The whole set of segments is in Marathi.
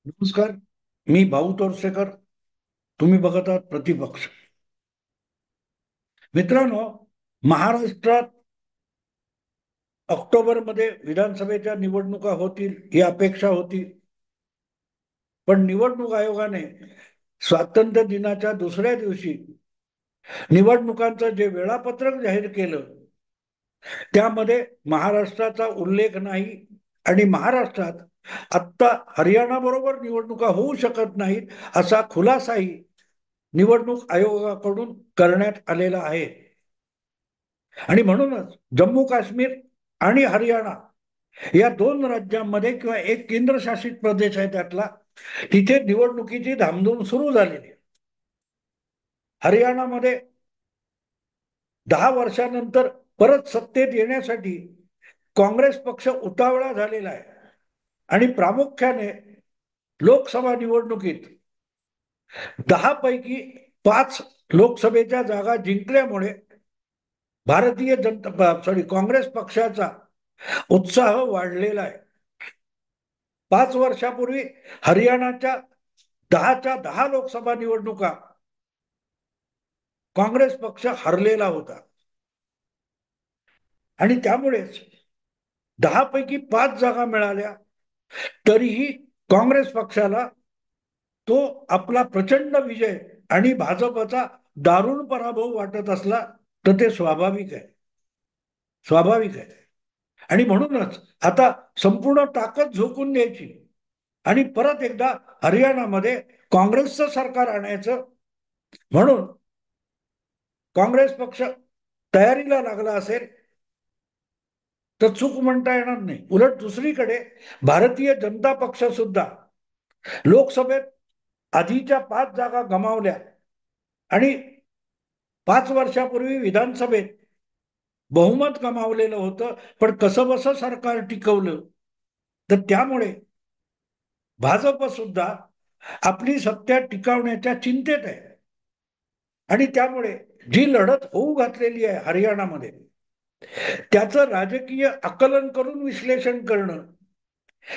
नमस्कार. मी भाऊ तोरसेकर. तुम्ही बघत आहात प्रतिपक्ष. मित्रांनो, महाराष्ट्रात ऑक्टोबरमध्ये विधानसभेच्या निवडणुका होतील ही अपेक्षा होती. पण निवडणूक आयोगाने स्वातंत्र्य दिनाच्या दुसऱ्या दिवशी निवडणुकांचं जे वेळापत्रक जाहीर केलं त्यामध्ये महाराष्ट्राचा उल्लेख नाही. आणि महाराष्ट्रात आत्ता हरियाणा बरोबर निवडणुका होऊ शकत नाहीत असा खुलासाही निवडणूक आयोगाकडून करण्यात आलेला आहे. आणि म्हणूनच जम्मू काश्मीर आणि हरियाणा या दोन राज्यांमध्ये किंवा एक केंद्रशासित प्रदेश आहे त्यातला, तिथे निवडणुकीची धामधूम सुरू झालेली आहे. हरियाणामध्ये 10 वर्षानंतर परत सत्तेत येण्यासाठी काँग्रेस पक्ष उतावळा झालेला आहे. आणि प्रामुख्याने लोकसभा निवडणुकीत 10 पैकी 5 लोकसभेच्या जागा जिंकल्यामुळे भारतीय जनता काँग्रेस पक्षाचा उत्साह वाढलेला आहे. 5 वर्षापूर्वी हरियाणाच्या 10च्या 10 लोकसभा निवडणुका काँग्रेस पक्ष हरलेला होता. आणि त्यामुळेच 10 पैकी 5 जागा मिळाल्या तरीही काँग्रेस पक्षाला तो आपला प्रचंड विजय आणि भाजपचा दारुण पराभव वाटत असला तर ते स्वाभाविक आहे. स्वाभाविक आहे. आणि म्हणूनच आता संपूर्ण ताकद झोकून द्यायची आणि परत एकदा हरियाणामध्ये काँग्रेसचं सरकार आणायचं म्हणून काँग्रेस पक्ष तयारीला लागला असेल तर चूक म्हणता येणार नाही. उलट दुसरीकडे भारतीय जनता पक्ष सुद्धा लोकसभेत आधीच्या 5 जागा गमावल्या आणि 5 वर्षापूर्वी विधानसभेत बहुमत गमावलेलं होतं. पण कसं बसं सरकार टिकवलं. तर त्यामुळे भाजप सुद्धा आपली सत्ता टिकवण्याच्या चिंतेत आहे. आणि त्यामुळे जी लढत होऊ घातलेली आहे हरियाणामध्ये त्याचं राजकीय आकलन करून विश्लेषण करणं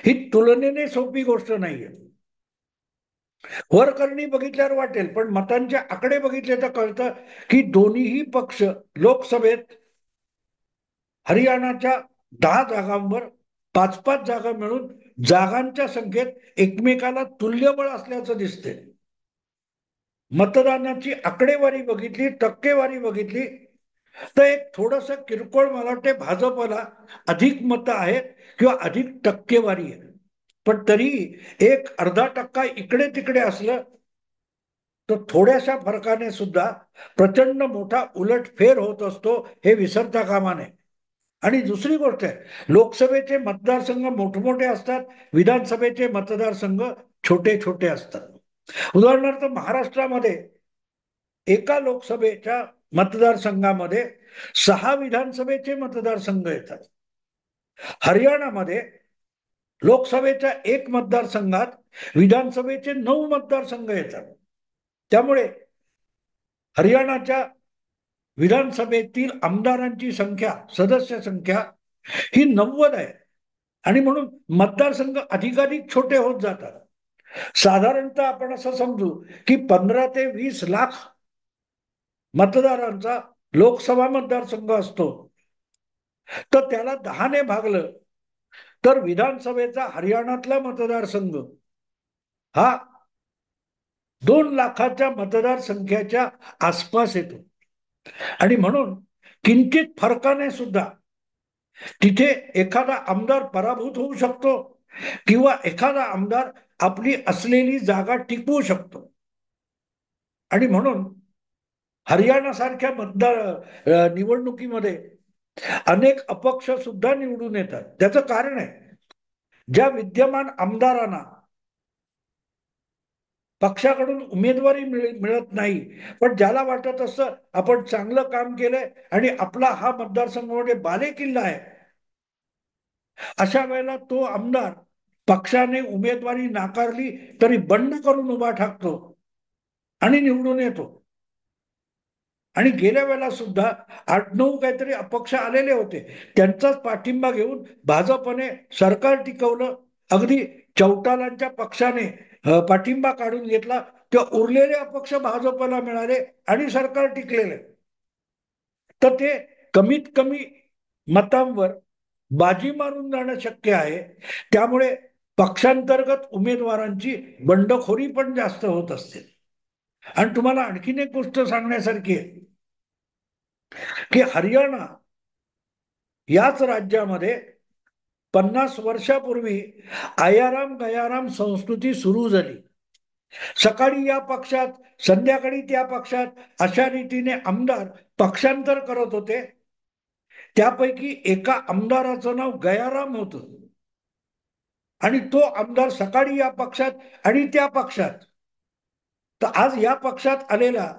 ही तुलनेने सोपी गोष्ट नाहीये. वरकरणी बघितल्यावर वाटेल, पण मतांचे आकडे बघितले तर कळतं की दोन्हीही पक्ष लोकसभेत हरियाणाच्या 10 जागांवर 5 5 जागा मिळून जागांच्या संख्येत एकमेकाला तुल्यबळ असल्याचं दिसते. मतदानाची आकडेवारी बघितली, टक्केवारी बघितली तर एक थोडस किरकोळ मला वाटते भाजपला अधिक मतं आहेत किंवा अधिक टक्केवारी आहे. पण तरी एक अर्धा टक्का इकडे तिकडे असलं तर थोड्याशा फरकाने सुद्धा प्रचंड मोठा उलटफेर होत असतो, हे विसरता कामा नये. आणि दुसरी गोष्ट आहे, लोकसभेचे मतदारसंघ मोठमोठे असतात, विधानसभेचे मतदारसंघ छोटे छोटे असतात. उदाहरणार्थ महाराष्ट्रामध्ये एका लोकसभेच्या मतदारसंघामध्ये 6 विधानसभेचे मतदारसंघ येतात. हरियाणामध्ये लोकसभेच्या एक मतदारसंघात विधानसभेचे 9 मतदारसंघ येतात. त्यामुळे हरियाणाच्या विधानसभेतील आमदारांची संख्या, सदस्य संख्या ही 90 आहे. आणि म्हणून मतदारसंघ अधिकाधिक छोटे होत जातात. साधारणतः आपण असं समजू की 15 ते 20 लाख मतदारांचा लोकसभा मतदारसंघ असतो. तर त्याला 10ने भागलं तर विधानसभेचा हरियाणातला मतदारसंघ हा 2 लाखाच्या मतदारसंख्येच्या आसपास येतो. आणि म्हणून किंचित फरकाने सुद्धा तिथे एखादा आमदार पराभूत होऊ शकतो किंवा एखादा आमदार आपली असलेली जागा टिकवू शकतो. आणि म्हणून हरियाणा सारख्या निवडणुकीमध्ये अनेक अपक्ष सुद्धा निवडून येतात. त्याचं कारण आहे, ज्या विद्यमान आमदारांना पक्षाकडून उमेदवारी मिळत नाही, पण ज्याला वाटत असतं आपण चांगलं काम केलंय आणि आपला हा मतदारसंघामध्ये बालेकिल्ला आहे, अशा वेळेला तो आमदार पक्षाने उमेदवारी नाकारली तरी बंड करून उभा ठाकतो आणि निवडून येतो. आणि गेल्या वेळेला सुद्धा 8 9 काहीतरी अपक्ष आलेले होते, त्यांचाच पाठिंबा घेऊन भाजपने सरकार टिकवलं अगदी चौटालांच्या पक्षाने पाठिंबा काढून घेतला, ते उरलेले अपक्ष भाजपला मिळाले आणि सरकार टिकलेले. तर ते कमीत कमी मतांवर बाजी मारून जाणं शक्य आहे. त्यामुळे पक्षांतर्गत उमेदवारांची बंडखोरी पण जास्त होत असते. आणि तुम्हाला आणखीन एक गोष्ट सांगण्यासारखी आहे की हरियाणा याच राज्यामध्ये 50 वर्षापूर्वी आयाराम गयाराम संस्कृती सुरू झाली. सकाळी या पक्षात, संध्याकाळी त्या पक्षात, अशा रीतीने आमदार पक्षांतर करत होते. त्यापैकी एका आमदाराचं नाव गयाराम होतं आणि तो आमदार सकाळी या पक्षात आणि त्या पक्षात, तर आज या पक्षात आलेला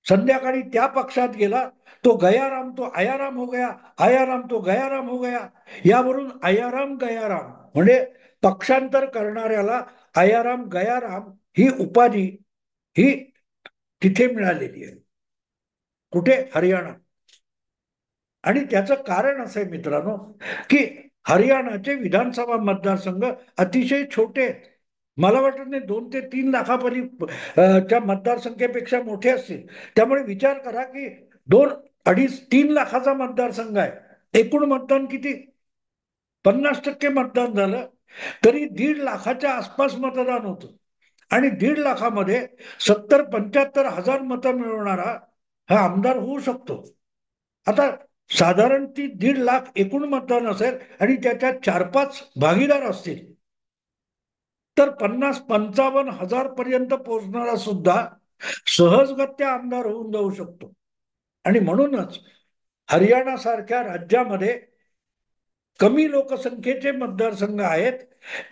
संध्याकाळी त्या पक्षात गेला, तो गयाराम तो आयाराम हो गया, आयाराम तो गयाराम हो गया. यावरून आयाराम गयाराम म्हणजे पक्षांतर करणाऱ्याला आयाराम गयाराम ही उपाधी ही तिथे मिळालेली आहे. कुठे? हरियाणा. आणि त्याचं कारण असं आहे मित्रांनो की हरियाणाचे विधानसभा मतदारसंघ अतिशय छोटे आहेत. मला वाटत नाही 2 ते 3 लाखापर्यंत च्या मतदारसंख्येपेक्षा मोठे असतील. त्यामुळे विचार करा की 2, 2.5, 3 लाखाचा मतदारसंघ आहे. एकूण मतदान किती? 50% मतदान झालं तरी 1.5 लाखाच्या आसपास मतदान होतं. आणि 1.5 लाखामध्ये 70-75 हजार मतं मिळवणारा हा आमदार होऊ शकतो. आता साधारण ती 1.5 लाख एकूण मतदान असेल आणि त्याच्यात 4-5 भागीदार असतील, तर 50-55 हजार पर्यंत पोहोचणारा सुद्धा सहजगत्या आमदार होऊन जाऊ शकतो. आणि म्हणूनच हरियाणा सारख्या राज्यामध्ये कमी लोकसंख्येचे मतदारसंघ आहेत,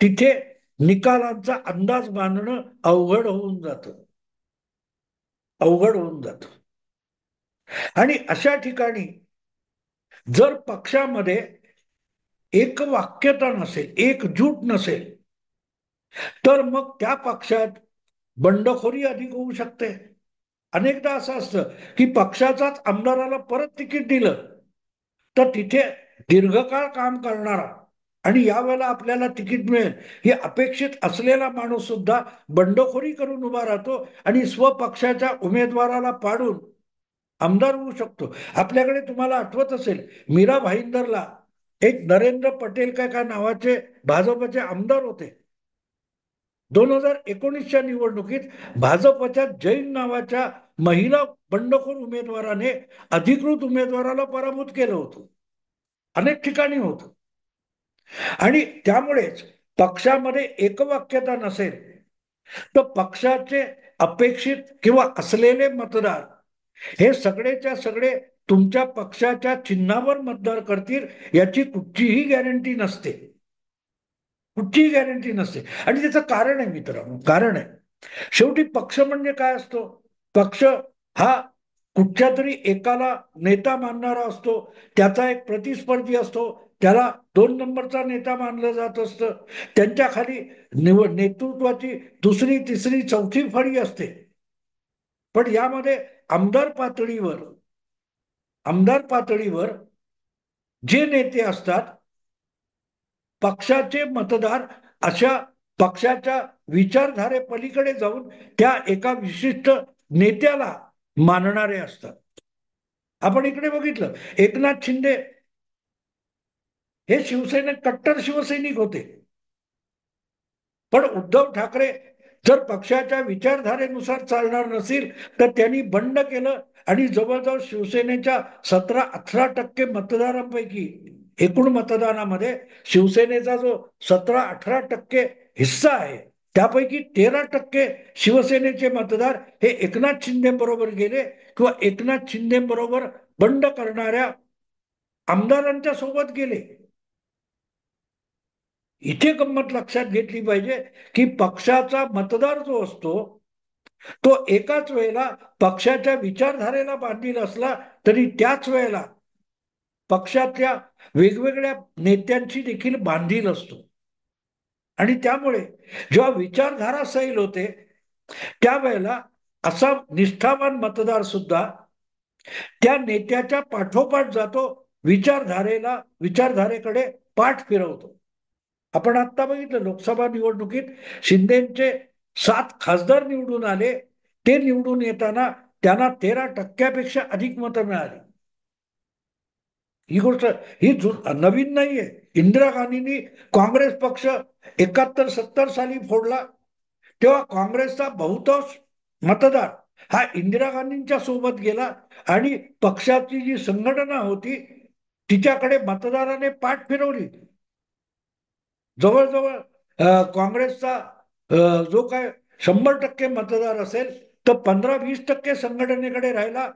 तिथे निकालांचा अंदाज बांधणं अवघड होऊन जातं. अवघड होऊन जातं. आणि अशा ठिकाणी जर पक्षामध्ये एकवाक्यता नसेल, एकजूट नसेल, तर मग त्या पक्षात बंडखोरी अधिक होऊ शकते. अनेकदा असं असतं की पक्षाचाच आमदाराला परत तिकीट दिलं तर तिथे दीर्घकाळ काम करणारा आणि यावेळेला आपल्याला तिकीट मिळेल ही अपेक्षित असलेला माणूस सुद्धा बंडखोरी करून उभा राहतो आणि स्वपक्षाच्या उमेदवाराला पाडून आमदार होऊ शकतो. आपल्याकडे तुम्हाला आठवत असेल मीरा भाईंदरला एक नरेंद्र पटेल काय नावाचे भाजपचे आमदार होते. 2019च्या निवडणुकीत भाजपच्या जैन नावाच्या महिला बंडखोर उमेदवाराने अधिकृत उमेदवाराला पराभूत केलं होतं. अनेक ठिकाणी होतं. आणि त्यामुळेच पक्षामध्ये एकवाक्यता नसेल तर पक्षाचे अपेक्षित किंवा असलेले मतदार हे सगळेच्या सगळे तुमच्या पक्षाच्या चिन्हावर मतदार करतील याची कुठचीही गॅरंटी नसते. कुठचीही गॅरंटी नसते. आणि त्याचं कारण आहे मित्रांनो, कारण आहे. शेवटी पक्ष म्हणजे काय असतो? पक्ष हा कुठच्या तरी एकाला नेता मानणारा असतो, त्याचा एक प्रतिस्पर्धी असतो, त्याला 2 नंबरचा नेता मानलं जात असतं, त्यांच्या खाली नेतृत्वाची दुसरी तिसरी चौथी फळी असते. पण यामध्ये आमदार पातळीवर आमदार पातळीवर जे नेते असतात पक्षाचे मतदार अशा पक्षाच्या विचारधारे पलीकडे जाऊन त्या एका विशिष्ट नेत्याला मानणारे असतात. आपण इकडे बघितलं एकनाथ शिंदे हे शिवसेनेत कट्टर शिवसैनिक होते. पण उद्धव ठाकरे जर पक्षाच्या विचारधारेनुसार चालणार नसेल तर त्यांनी बंड केलं आणि जवळजवळ शिवसेनेच्या 17-18% मतदारांपैकी एकूण मतदानामध्ये शिवसेनेचा जो 17-18% हिस्सा आहे त्यापैकी 13% शिवसेनेचे मतदार हे एकनाथ शिंदे बरोबर गेले किंवा एकनाथ शिंदे बरोबर बंड करणाऱ्या आमदारांच्या सोबत गेले. इथे गंमत लक्षात घेतली पाहिजे की पक्षाचा मतदार जो असतो तो एकाच वेळेला पक्षाच्या विचारधारेला बांधील असला तरी त्याच वेळेला पक्षातल्या वेगवेगळ्या नेत्यांची देखील बांधील असतो. आणि त्यामुळे जेव्हा विचारधारा सैल होते त्यावेळेला असा निष्ठावान मतदार सुद्धा त्या नेत्याच्या पाठोपाठ जातो, विचारधारेकडे पाठ फिरवतो. आपण आता बघितलं लोकसभा निवडणुकीत शिंदेचे 7 खासदार निवडून आले. ते निवडून येताना त्यांना 13% अधिक मतं मिळाली. ही गोष्ट ही नवीन नाहीये. इंदिरा गांधींनी काँग्रेस पक्ष 71-70 साली फोडला, तेव्हा काँग्रेसचा बहुतांश मतदार हा इंदिरा गांधींच्या सोबत गेला आणि पक्षाची जी संघटना होती तिच्याकडे मतदाराने पाठ फिरवली. जवळजवळ काँग्रेसचा जो काय 100% मतदार असेल तर 15-20% संघटनेकडे राहिला.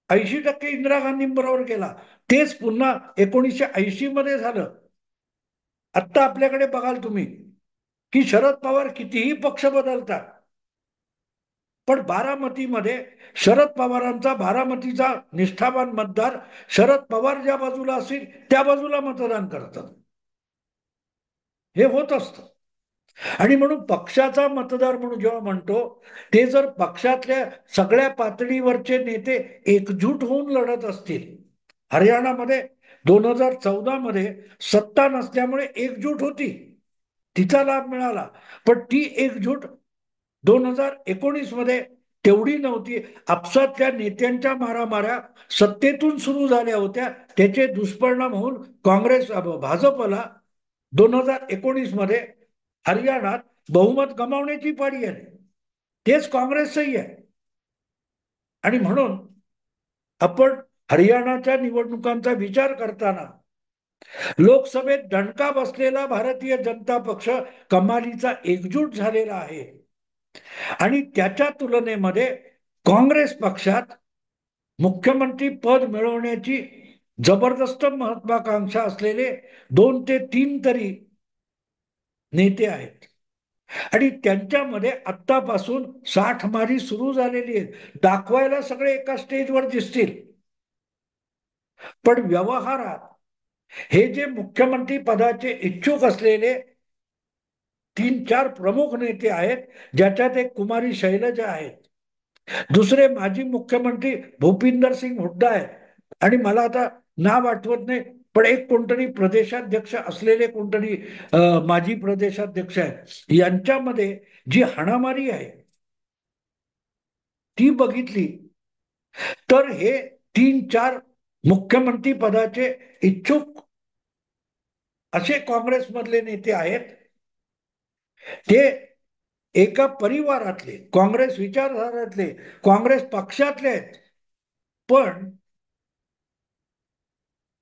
80% इंदिरा गांधींबरोबर गेला. तेच पुन्हा 1980 मध्ये झालं. आत्ता आपल्याकडे बघाल तुम्ही की शरद पवार कितीही पक्ष बदलतात, पण बारामतीमध्ये शरद पवारांचा बारामतीचा निष्ठावान मतदार शरद पवार ज्या बाजूला असतील त्या बाजूला मतदान करतात. हे होत असतं. आणि म्हणून पक्षाचा मतदार म्हणून जेव्हा म्हणतो, ते जर पक्षातल्या सगळ्या पातळीवरचे नेते एकजूट होऊन लढत असतील. हरियाणामध्ये 2014 मध्ये सत्ता नसल्यामुळे एकजूट होती, तिचा लाभ मिळाला. पण ती एकजूट 2019 मध्ये तेवढी नव्हती. आपसातल्या नेत्यांच्या मारामाऱ्या सत्तेतून सुरू झाल्या होत्या. त्याचे दुष्परिणाम होऊन काँग्रेस भाजपला 2019 मध्ये हरियाणात बहुमत गमावण्याची पाळी आली. तेच काँग्रेसचंही आहे. आणि म्हणून आपण हरियाणाच्या निवडणुकांचा विचार करताना लोकसभेत दणका बसलेला भारतीय जनता पक्ष कमालीचा एकजूट झालेला आहे. आणि त्याच्या तुलनेमध्ये काँग्रेस पक्षात मुख्यमंत्री पद मिळवण्याची जबरदस्त महत्वाकांक्षा असलेले 2 ते 3 तरी नेते आहेत. आणि त्यांच्यामध्ये आत्तापासून 60 मारी सुरू झालेली आहे. दाखवायला सगळे एका स्टेजवर दिसतील, पण व्यवहारात हे जे मुख्यमंत्री पदाचे इच्छुक असलेले 3-4 प्रमुख नेते आहेत, ज्याच्यात एक कुमारी शैलजा आहेत, दुसरे माजी मुख्यमंत्री भूपिंदर सिंग हुड्डा आहे, आणि मला आता नाव आठवत नाही, पण एक कोणतरी प्रदेशाध्यक्ष असलेले कोणतरी माजी प्रदेशाध्यक्ष आहे. यांच्यामध्ये जी हाणामारी आहे ती बघितली तर हे 3-4 मुख्यमंत्री पदाचे इच्छुक असे काँग्रेसमधले नेते आहेत. ते एका परिवारातले, काँग्रेस विचारधारातले, काँग्रेस पक्षातले आहेत, पण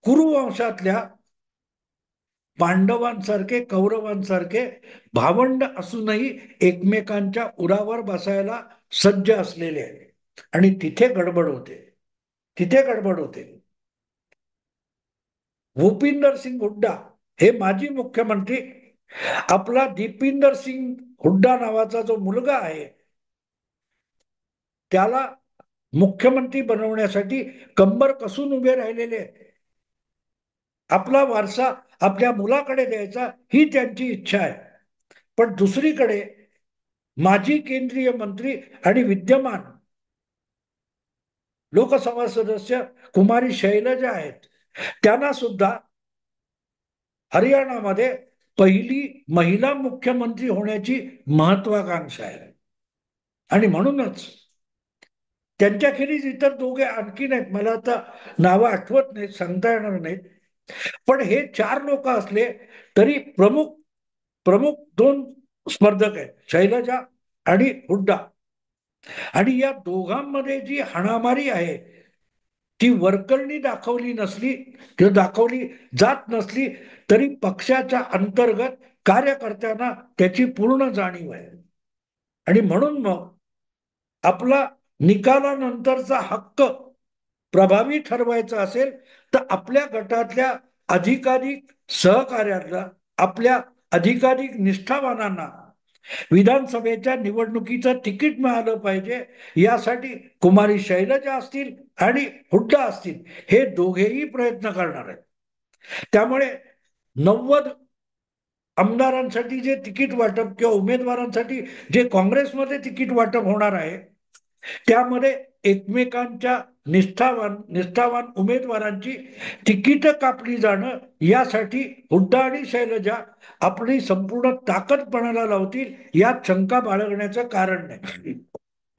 कुरुवंशातल्या पांडवांसारखे, कौरवांसारखे भावंड असूनही एकमेकांच्या उरावर बसायला सज्ज असलेले आहेत. आणि तिथे गडबड होते, तिथे गडबड होते. भूपिंदर सिंग हुड्डा हे माजी मुख्यमंत्री, आपला दीपिंदर सिंग हुड्डा नावाचा जो मुलगा आहे त्याला मुख्यमंत्री बनवण्यासाठी कंबर कसून उभे राहिलेले आहेत. आपला वारसा आपल्या मुलाकडे द्यायचा ही त्यांची इच्छा आहे. पण दुसरीकडे माजी केंद्रीय मंत्री आणि विद्यमान लोकसभा सदस्य कुमारी शैलजा आहेत, त्यांना सुद्धा हरियाणामध्ये पहिली महिला मुख्यमंत्री होण्याची महत्वाकांक्षा आहे. आणि म्हणूनच त्यांच्याखेरीज इतर दोघे आणखी नाहीत, मला आता नावं आठवत नाहीत, सांगता येणार नाहीत. पण हे 4 लोक असले तरी प्रमुख प्रमुख 2 स्पर्धक आहेत, शैलजा आणि हुड्डा. आणि या दोघांमध्ये जी हाणामारी आहे ती वरकरणी दाखवली नसली किंवा दाखवली जात नसली तरी पक्षाच्या अंतर्गत कार्यकर्त्यांना त्याची पूर्ण जाणीव आहे. आणि म्हणून मग आपला निकालानंतरचा हक्क प्रभावी ठरवायचा असेल तर आपल्या गटातल्या अधिकाधिक सहकार्याला, आपल्या अधिकाधिक निष्ठावानांना विधानसभेच्या निवडणुकीचं तिकीट मिळालं पाहिजे. यासाठी कुमारी शैलजा असतील आणि हुड्डा असतील हे दोघेही प्रयत्न करणार आहेत. त्यामुळे 90 आमदारांसाठी जे तिकीट वाटप किंवा उमेदवारांसाठी जे काँग्रेसमध्ये तिकीट वाटप होणार आहे त्यामध्ये एकमेकांच्या निष्ठावान उमेदवारांची तिकीट कापली जाणं यासाठी हुड्डा आणि शैलजा आपली संपूर्ण ताकद पणाला लावतील यात शंका बाळगण्याचं कारण नाही.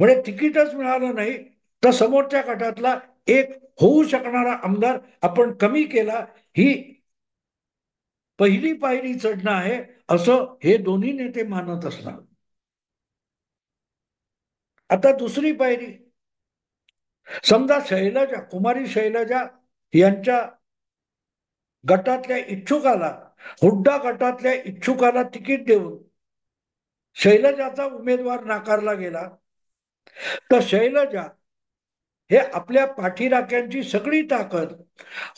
म्हणजे तिकीटच मिळालं नाही तर समोरच्या गटातला एक होऊ शकणारा आमदार आपण कमी केला, ही पहिली पायरी चढणं आहे असं हे दोन्ही नेते मानत असणार. आता दुसरी पायरी, समजा शैलजा, कुमारी शैलजा यांच्या गटातल्या इच्छुकाला, हुड्डा गटातल्या इच्छुकाला तिकीट देऊन शैलजाचा उमेदवार नाकारला गेला, तर शैलजा हे आपल्या पाठीराख्यांची सगळी ताकद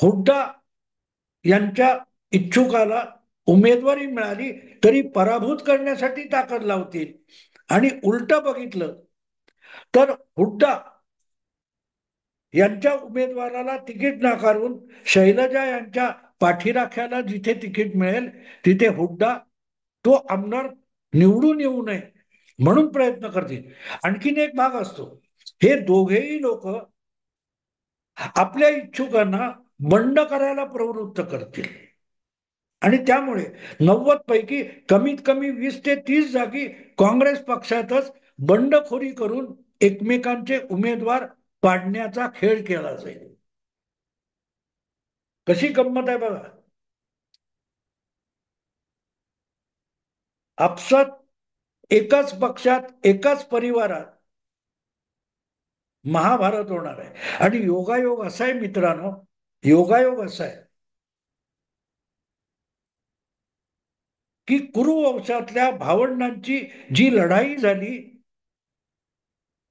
हुड्डा यांच्या इच्छुकाला उमेदवारी मिळाली तरी पराभूत करण्यासाठी ताकद लावतील. आणि उलट बघितलं तर हुड्डा यांच्या उमेदवाराला तिकीट नाकारून शैलजा यांच्या पाठीराख्याला जिथे तिकीट मिळेल तिथे हुड्डा तो आमदार निवडून येऊ नये म्हणून प्रयत्न करतील. आणखीन एक भाग असतो, हे दोघेही लोक आपल्या इच्छुकांना बंड करायला प्रवृत्त करतील आणि त्यामुळे 90 पैकी कमीत कमी 20 ते 30 जागी काँग्रेस पक्षातच बंडखोरी करून एकमेकांचे उमेदवार पाडण्याचा खेळ केला जाईल. कशी गंमत आहे बघा. आपसात एकाच पक्षात एकाच परिवारात महाभारत होणार आहे. आणि योगायोग असा आहे मित्रांनो, योगायोग असा आहे की कुरुवंशातल्या भावंडांची जी लढाई झाली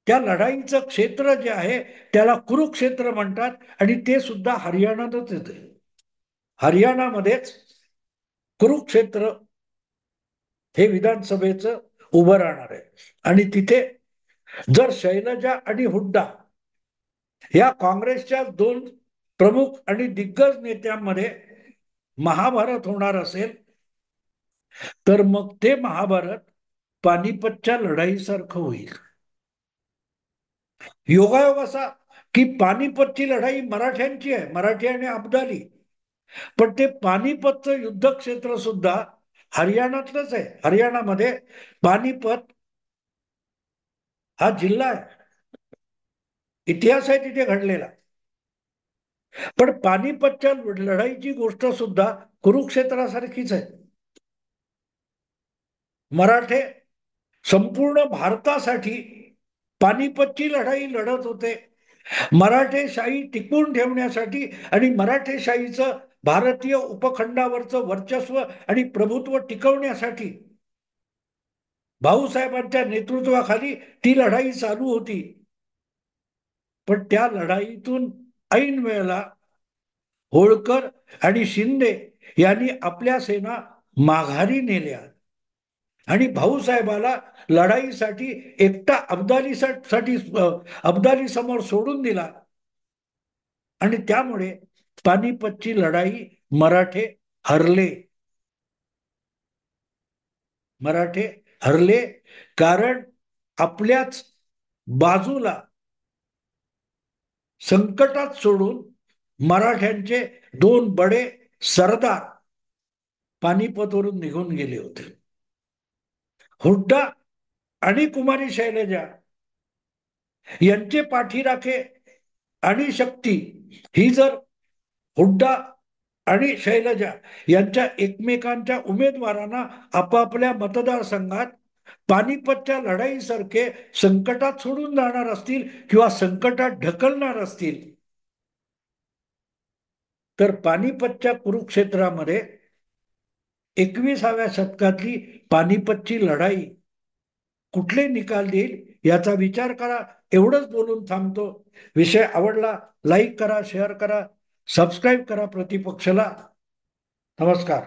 त्या लढाईचं क्षेत्र जे आहे त्याला कुरुक्षेत्र म्हणतात आणि ते सुद्धा हरियाणातच येते. हरियाणामध्येच कुरुक्षेत्र हे विधानसभेचं उभं राहणार आहे. आणि तिथे जर शैलजा आणि हुड्डा या काँग्रेसच्या दोन प्रमुख आणि दिग्गज नेत्यांमध्ये महाभारत होणार असेल तर मग ते महाभारत पानिपतच्या लढाईसारखं होईल. योगायोग असा की पानिपतची लढाई मराठ्यांची आहे, मराठी आणि अब्दाली, पण ते पानिपतचं युद्ध क्षेत्र सुद्धा हरियाणातलंच आहे. हरियाणामध्ये पानिपत हा जिल्हा आहे, इतिहास आहे तिथे घडलेला. पण पानिपतच्या लढाईची गोष्ट सुद्धा कुरुक्षेत्रासारखीच आहे. मराठे संपूर्ण भारतासाठी पानिपतची लढाई लढत होते. मराठेशाही टिकवून ठेवण्यासाठी आणि मराठेशाहीचं भारतीय उपखंडावरचं वर्चस्व आणि प्रभुत्व टिकवण्यासाठी भाऊसाहेबांच्या नेतृत्वाखाली ती लढाई चालू होती. पण त्या लढाईतून ऐन वेळेला होळकर आणि शिंदे यांनी आपल्या सेना माघारी नेल्या आणि भाऊसाहेबाला लढाईसाठी एकटा अब्दाली समोर सोडून दिला आणि त्यामुळे पानिपतची लढाई मराठे हरले. मराठे हरले कारण आपल्याच बाजूला संकटात सोडून मराठ्यांचे दोन बडे सरदार पानिपतवरून निघून गेले होते. हुड्डा आणि कुमारी शैलजा यांचे पाठीराखे आणि शक्ती ही जर हुड्डा आणि शैलजा यांच्या एकमेकांच्या उमेदवारांना आपापल्या मतदारसंघात पानिपतच्या लढाईसारखे संकटात सोडून जाणार असतील किंवा संकटात ढकलणार असतील तर पानिपतच्या कुरुक्षेत्रामध्ये 21व्या शतकातली पानिपतची लढाई कुठले निकाल देईल याचा विचार करा. एवढंच बोलून थांबतो. विषय आवडला लाईक करा, शेअर करा, सबस्क्राईब करा प्रतिपक्षला. नमस्कार.